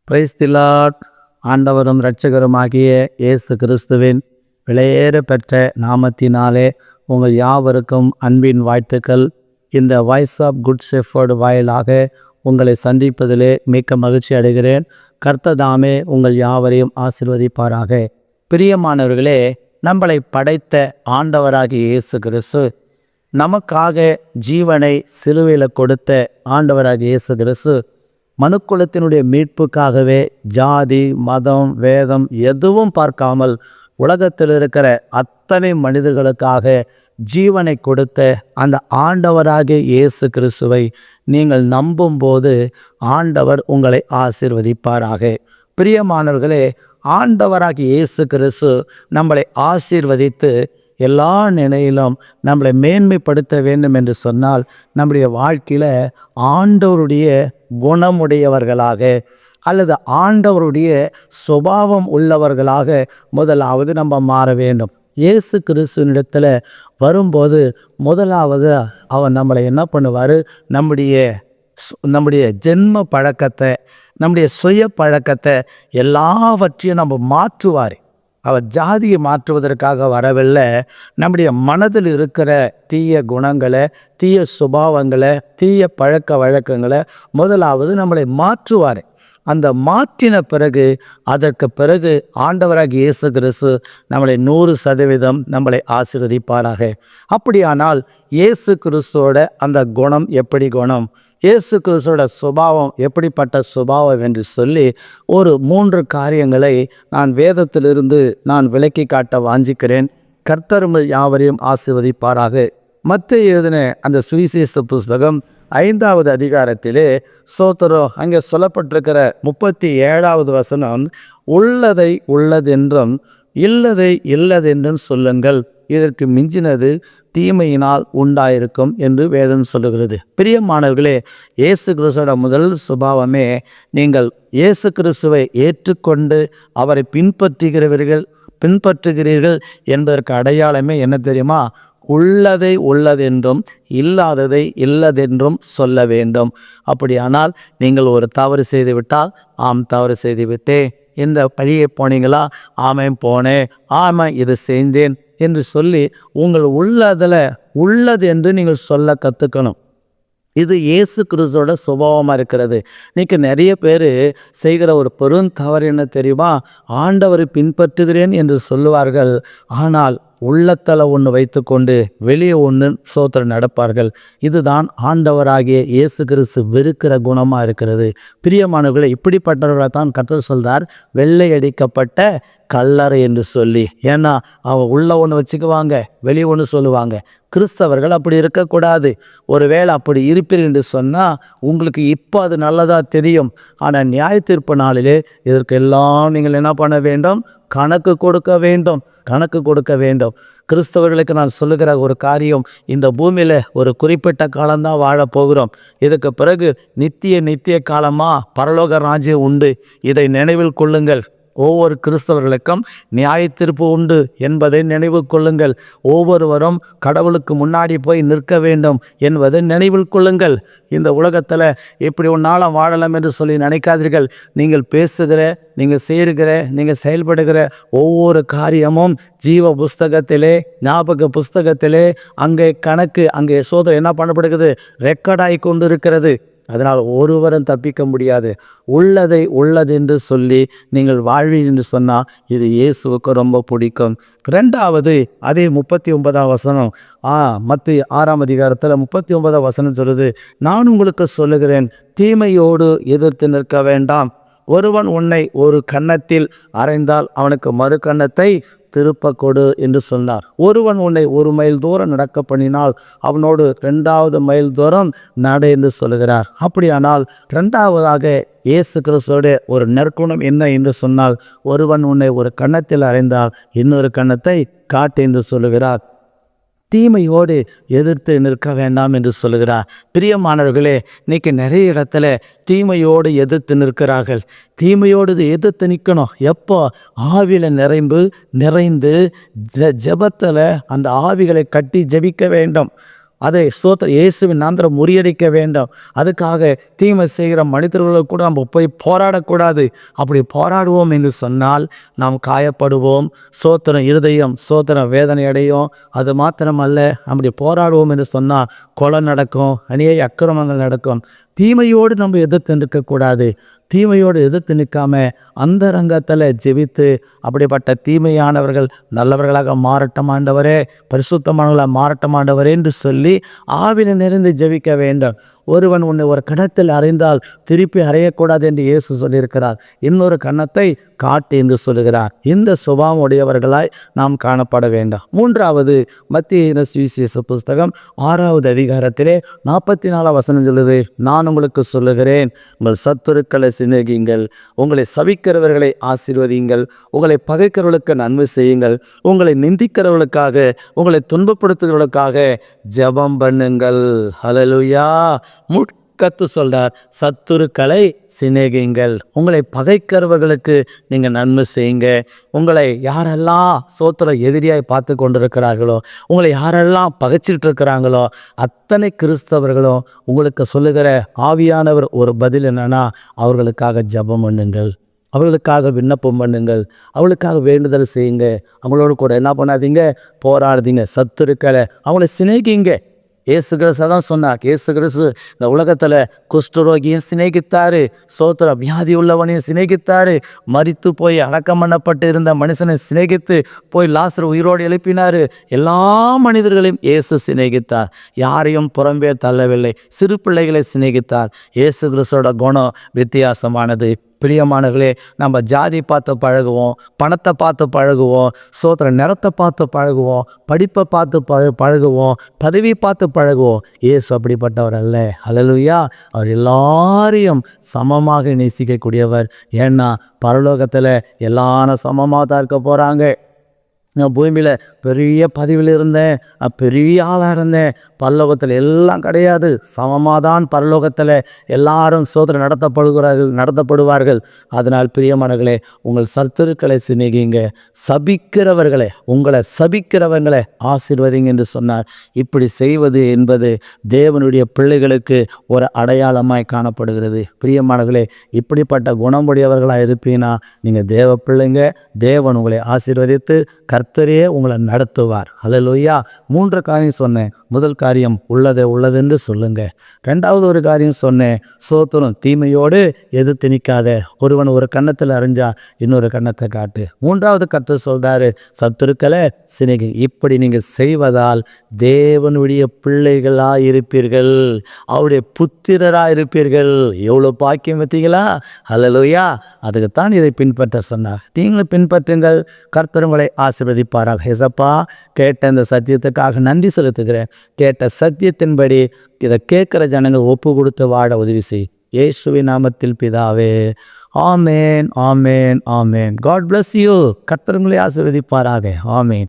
Praise the Lord. ஆண்டவரும் இரட்சகருமாகிய இயேசு கிறிஸ்துவின் விலையேற பெற்ற நாமத்தினாலே உங்கள் யாவருக்கும் அன்பின் வாழ்த்துக்கள். இந்த வாய்ஸ் ஆஃப் குட் ஷெஃபர்ட் வாயிலாக உங்களை சந்திப்பதிலே மிக்க மகிழ்ச்சி அடைகிறேன். கர்த்தர் தாமே உங்கள் யாவரையும் ஆசீர்வதிப்பாராக. பிரியமானவர்களே, நம்மளை படைத்த ஆண்டவராகிய இயேசு கிறிஸ்து, நமக்காக ஜீவனை சிலுவையில் கொடுத்த ஆண்டவராகிய இயேசு கிறிஸ்து, மனுக்குலத்தினுடைய மீட்புக்காகவே ஜாதி மதம் வேதம் எதுவும் பார்க்காமல் உலகத்தில் இருக்கிற அத்தனை மனிதர்களுக்காக ஜீவனை கொடுத்த அந்த ஆண்டவராகிய இயேசு கிறிஸ்துவை நீங்கள் நம்பும்போது ஆண்டவர் உங்களை ஆசீர்வதிப்பாராக. பிரியமானவர்களே, ஆண்டவராகிய இயேசு கிறிஸ்து நம்மளை ஆசீர்வதித்து எல்லா நிலையிலும் நம்மளை மேன்மைப்படுத்த வேண்டும் என்று சொன்னால், நம்முடைய வாழ்க்கையில் ஆண்டவருடைய குணமுடையவர்களாக அல்லது ஆண்டவருடைய சுபாவம் உள்ளவர்களாக முதலாவது நம்ம மாற வேண்டும். இயேசு கிறிஸ்துவனிடத்தில் வரும்போது முதலாவது அவர் நம்மளை என்ன பண்ணுவார்? நம்முடைய ஜென்ம பழக்கத்தை, நம்முடைய சுய பழக்கத்தை எல்லாவற்றையும் நம்ம மாற்றுவார். அவர் ஜாதியை மாற்றுவதற்காக வரவில்லை. நம்முடைய மனதில் இருக்கிற தீய குணங்களை, தீய சுபாவங்களை, தீய பழக்க வழக்கங்களை முதலாவது நம்மளை மாற்றுவார். அந்த மாற்றின பிறகு அதற்கு பிறகு ஆண்டவராகிய இயேசு கிறிஸ்து நம்மளை 100% நம்மளை ஆசீர்வதிப்பாராக. அப்படியானால் இயேசு கிறிஸ்துவோட அந்த குணம் எப்படி குணம், இயேசு கிறிஸ்துவோட சுபாவம் எப்படிப்பட்ட சுபாவம் என்று சொல்லி ஒரு 3 காரியங்களை நான் வேதத்திலிருந்து நான் விளக்கி காட்ட வாஞ்சிக்கிறேன். கர்த்தர் யாவரையும் ஆசீர்வதிப்பாராக. மத்தேயு எழுதின அந்த சுவிசேஷ புஸ்தகம் 5வது அதிகாரத்திலே ஸ்தோத்திரம், அங்கே சொல்லப்பட்டிருக்கிற 37வது வசனம், உள்ளதை உள்ளதென்றும் இல்லதை இல்லதென்றும் சொல்லுங்கள், இதற்கு மிஞ்சினது தீமையினால் உண்டாயிருக்கும் என்று வேதம் சொல்லுகிறது. பிரியமானவர்களே, இயேசு கிறிஸ்துவோட முதல் சுபாவமே, நீங்கள் இயேசு கிறிஸ்துவை ஏற்றுக்கொண்டு அவரை பின்பற்றுகிறீர்கள் என்பதற்கு அடையாளமே என்ன தெரியுமா? உள்ளதை உள்ளதென்றும் இல்லாததை இல்லதென்றும் சொல்ல வேண்டும். அப்படியானால் நீங்கள் ஒரு தவறு செய்துவிட்டால், ஆம் தவறு செய்துவிட்டேன், இந்த வழியை போனீங்களா? ஆமாம் போனேன், ஆமாம் இது செய்தேன் என்று சொல்லி உங்கள் உள்ளதில் உள்ளது என்று நீங்கள் சொல்ல கற்றுக்கணும். இது இயேசு கிறிஸ்துவோட சுபாவமாக இருக்கிறது. இன்றைக்கி நிறைய பேர் செய்கிற ஒரு பெருந்தவறு என்ன தெரியுமா? ஆண்டவரை பின்பற்றுகிறேன் என்று சொல்லுவார்கள், ஆனால் உள்ளத்தில் ஒன்று வைத்துக்கொண்டு வெளியே ஒன்று சோத்திரம் நடப்பார்கள். இதுதான் ஆண்டவராகிய இயேசு கிறிஸ்து வெறுக்கிற குணமாக இருக்கிறது. பிரியமானவர்களை, இப்படிப்பட்டவர்களை தான் கர்த்தர் சொல்றார், வெள்ளை அடிக்கப்பட்ட கல்லறை என்று சொல்லி. ஏன்னா அவன் உள்ள ஒன்று வச்சுக்குவாங்க, வெளியே ஒன்று சொல்லுவாங்க. கிறிஸ்தவர்கள் அப்படி இருக்கக்கூடாது. ஒருவேளை அப்படி இருப்பீர்கள் என்று சொன்னால் உங்களுக்கு இப்போ அது நல்லதாக தெரியும். ஆனால் நியாய தீர்ப்பு நாளிலே இதற்கெல்லாம் நீங்கள் என்ன பண்ண வேண்டும்? கணக்கு கொடுக்க வேண்டும். கிறிஸ்தவர்களுக்கு நான் சொல்லுகிற ஒரு காரியம், இந்த பூமியில் ஒரு குறிப்பிட்ட காலம்தான் வாழப்போகிறோம். இதுக்கு பிறகு நித்திய காலமாக பரலோக ராஜ்யம் உண்டு. இதை நினைவில் கொள்ளுங்கள். ஒவ்வொரு கிறிஸ்தவர்களுக்கும் நியாய தீர்ப்பு உண்டு என்பதை நினைவு கொள்ளுங்கள். ஒவ்வொருவரும் கடவுளுக்கு முன்னாடி போய் நிற்க வேண்டும் என்பதை நினைவில் கொள்ளுங்கள். இந்த உலகத்தில் இப்படி ஒரு நாளாக வாழலாம் என்று சொல்லி நினைக்காதீர்கள். நீங்கள் பேசுகிற, நீங்கள் செய்கிற, நீங்கள் செயல்படுகிற ஒவ்வொரு காரியமும் ஜீவ புஸ்தகத்திலே, ஞாபக புஸ்தகத்திலே அங்கே சோதனை என்ன பண்ணப்படுகிறது? ரெக்கார்டாகி கொண்டு இருக்கிறது. அதனால் ஒருவரும் தப்பிக்க முடியாது. உள்ளதை உள்ளதென்று சொல்லி நீங்கள் வாழ்வீர் என்று சொன்னால் இது இயேசுவுக்கு ரொம்ப பிடிக்கும். 2வது, அதே 39ஆம் வசனம், மத்தேயு 6ஆம் அதிகாரத்தில் 39ஆம் வசனம் சொல்லுது, நான் உங்களுக்கு சொல்லுகிறேன், தீமையோடு எதிர்த்து நிற்க வேண்டாம். ஒருவன் உன்னை ஒரு கன்னத்தில் அறைந்தால் அவனுக்கு மறு கன்னத்தை திருப்ப கொடு என்று சொன்னார். ஒருவன் உன்னை 1 மைல் தூரம் நடக்க பண்ணினால் அவனோடு 2வது மைல் தூரம் நட என்று சொல்லுகிறார். அப்படியானால் 2வதாக இயேசு கிறிஸ்துவோட ஒரு நற்குணம் என்ன என்று சொன்னால், ஒருவன் உன்னை ஒரு கன்னத்தில் அறைந்தால் இன்னொரு கன்னத்தை காட்டு என்று சொல்லுகிறார். தீமையோடு எதிர்த்து நிற்க வேண்டாம் என்று சொல்லுகிறார். பிரியமானவர்களே, இன்னைக்கு நிறைய இடத்துல தீமையோடு எதிர்த்து நிற்கிறார்கள். தீமையோடு எதிர்த்து நிற்கணும். எப்போ? ஆவியில் நிறைந்து ஜெபத்தில் அந்த ஆவிகளை கட்டி ஜெபிக்க வேண்டும். அதை இயேசுவின் நாமத்தில் முறியடிக்க வேண்டும். அதுக்காக தீமை செய்கிற மனிதர்களுக்கு கூட நம்ம போய் போராடக்கூடாது. அப்படி போராடுவோம் என்று சொன்னால் நாம் காயப்படுவோம். இருதயம் வேதனை அடையும். அது மாத்திரமல்ல, அப்படி போராடுவோம் என்று சொன்னால் கொலை நடக்கும், அநேக அக்கிரமங்கள் நடக்கும். தீமையோடு நம்ம எதிர்த்து நிற்கக்கூடாது. தீமையோடு எதிர்த்து நிற்காம அந்த ரங்கத்தில் ஜெபித்து அப்படிப்பட்ட தீமையானவர்கள் நல்லவர்களாக மாறட்டும் ஆண்டவரே, பரிசுத்தமானவர்களாக மாறட்டும் ஆண்டவரே என்று சொல்லி ஆவில நிறைந்து ஜெபிக்க வேண்டும். ஒருவன் உன்னை ஒரு கணத்தில் அறிந்தால் திருப்பி அறையக்கூடாது என்று இயேசு சொல்லியிருக்கிறார். இன்னொரு கன்னத்தை காட்டு என்று சொல்லுகிறார். இந்த சுபாவம் உடையவர்களாய் நாம் காணப்பட வேண்டும். மூன்றாவது, மத்திய சுவிசேஷ புஸ்தகம் 6வது அதிகாரத்திலே 44 வசனம் சொல்லுது, நான் உங்களுக்கு சொல்லுகிறேன், உங்கள் சத்துருக்களை சிநேகியுங்கள், உங்களை சபிக்கிறவர்களை ஆசீர்வதியுங்கள், உங்களை பகைக்கிறவர்களுக்கு நன்மை செய்யுங்கள், உங்களை நிந்திக்கிறவர்களுக்காக உங்களை துன்பப்படுத்துகிறவர்களுக்காக ஜெபம் பண்ணுங்கள். ஹல்லேலூயா. கத்து சொல்றார், சத்துருக்களை சிநேகியுங்கள், உங்களை பகைக்கிறவர்களுக்கு நீங்கள் நன்மை செய்யுங்க. உங்களை யாரெல்லாம் எதிரியாய் பார்த்து கொண்டிருக்கிறார்களோ, உங்களை யாரெல்லாம் பகைச்சிட்டு இருக்கிறாங்களோ அத்தனை கிறிஸ்தவர்களும் உங்களுக்கு சொல்லுகிற ஆவியானவர் ஒரு பதில் என்னன்னா, அவர்களுக்காக ஜெபம் பண்ணுங்கள், அவர்களுக்காக விண்ணப்பம் பண்ணுங்கள், அவளுக்காக வேண்டுதல் செய்யுங்க. அவங்களோட கூட என்ன பண்ணாதீங்க, போராடுதீங்க. சத்துருக்களை அவங்களை சிநேகிங்க. இயேசு கிறிஸ்து தான் சொன்னார். இயேசு கிறிஸ்து இந்த உலகத்தில் குஷ்டரோகியும் சிநேகித்தாரு, வியாதி உள்ளவனையும் சிநேகித்தாரு, மரித்து போய் அடக்கம் பண்ணப்பட்டு இருந்த மனுஷனை சிநேகித்து போய் லாசரு உயிரோடு எழுப்பினார். எல்லா மனிதர்களையும் இயேசு சிநேகித்தார். யாரையும் புறம்பே தள்ளவில்லை. சிறு பிள்ளைகளை சிநேகித்தார். இயேசு கிறிஸ்துவோட குணம் வித்தியாசமானது. பிரியமானவர்களே, நம்ம ஜாதி பார்த்து பழகுவோம், பணத்தை பார்த்து பழகுவோம், நிறத்தை பார்த்து பழகுவோம், படிப்பை பார்த்து பழகுவோம், பதவி பார்த்து பழகுவோம். இயேசு அப்படிப்பட்டவர் அல்ல. ஹல்லேலூயா. அவர் எல்லாரையும் சமமாக நேசிக்கக்கூடியவர். ஏன்னா பரலோகத்தில் எல்லாரும் சமமாக தான் இருக்க போகிறாங்க. நான் பூமியில் பெரிய பதவியில் இருந்தேன், பெரிய ஆளாக இருந்தேன். பரலோகத்தில் எல்லாம் கிடையாது. சமமாதான் பரலோகத்தில் எல்லாரும் நடத்தப்படுவார்கள். அதனால் பிரியமானவர்களே, உங்கள் சத்துருக்களை சிநேகிங்க, உங்களை சபிக்கிறவங்களை ஆசீர்வதிங்க என்று சொன்னார். இப்படி செய்வது என்பது தேவனுடைய பிள்ளைகளுக்கு ஒரு அடையாளமாய் காணப்படுகிறது. பிரியமானவர்களே, இப்படிப்பட்ட குணமுடையவர்களாக இருப்பீங்கன்னா நீங்கள் தேவ பிள்ளைங்க. தேவன் உங்களை ஆசீர்வதித்து கர்த்தரே உங்களை நடத்துவார். ஹல்லேலூயா. 3 காரியம் சொன்னேன். முதல் காரியம் உள்ளதென்று சொல்லுங்க. 2வது ஒரு காரியம் சொன்னேன், தீமையோடு எதிர்த்து நிற்காத. ஒருவன் ஒரு கன்னத்தில் அறிஞ்சா இன்னொரு கன்னத்தை காட்டு. 3வது கர்த்தர் சொல்றாரு, சத்துருக்களை சிநேகி. இப்படி நீங்கள் செய்வதால் தேவனுடைய பிள்ளைகளாக இருப்பீர்கள், அவருடைய புத்திரராக இருப்பீர்கள். எவ்வளோ பாக்கியம் பார்த்தீங்களா? ஹல்லேலூயா. அதுக்குத்தான் இதை பின்பற்ற சொன்னார். நீங்களும் பின்பற்றுங்கள். கர்த்தர் உங்களை ஆசீர்வதிப்பாரால். ஏசப்பா, கேட்ட இந்த சத்தியத்துக்காக நன்றி செலுத்துகிறேன். கேட்ட சத்தியத்தின்படி இதை கேட்குற ஜனங்கள் ஒப்பு கொடுத்து வாழ உதவி செய். இயேசுவின் நாமத்தில் பிதாவே. ஆமேன், ஆமேன், ஆமேன். God bless you. கர்த்தர் உங்களை ஆசீர்வதிப்பாராக. ஆமேன்.